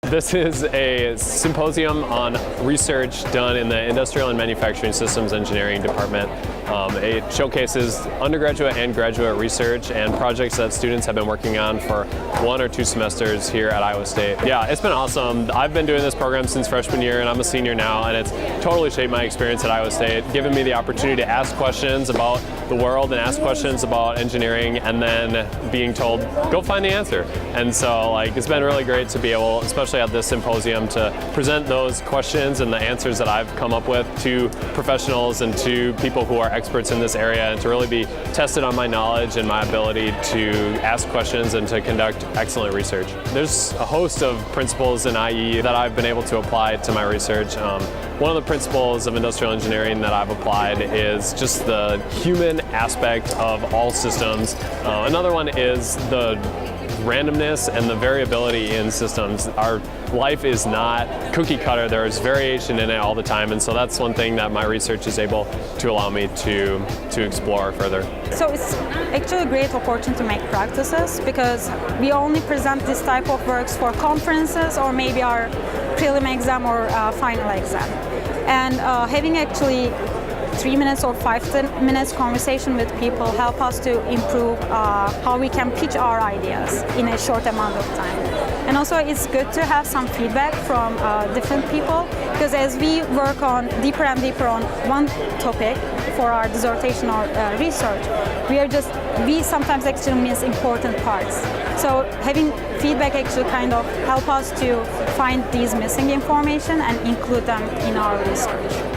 This is a symposium on research done in the Industrial and Manufacturing Systems Engineering Department. It showcases undergraduate and graduate research and projects that students have been working on for 1 or 2 semesters here at Iowa State. Yeah, it's been awesome. I've been doing this program since freshman year and I'm a senior now, and it's totally shaped my experience at Iowa State, giving me the opportunity to ask questions about the world and ask questions about engineering, and then being told, go find the answer. And so it's been really great to be able, especially at this symposium, to present those questions and the answers that I've come up with to professionals and to people who are experts in this area, and to really be tested on my knowledge and my ability to ask questions and to conduct excellent research. There's a host of principles in IE that I've been able to apply to my research. One of the principles of industrial engineering that I've applied is just the human aspect of all systems. Another one is the randomness and the variability in systems. Our life is not cookie cutter. There is variation in it all the time, and so that's one thing that my research is able to allow me to explore further. So it's actually a great opportunity to make practices, because we only present this type of works for conferences or maybe our prelim exam or final exam. And having actually 3 minutes or 5 minutes conversation with people help us to improve how we can pitch our ideas in a short amount of time. And also it's good to have some feedback from different people, because as we work on deeper and deeper on one topic for our dissertation or research, we sometimes actually miss important parts. So having feedback actually kind of help us to find these missing information and include them in our research.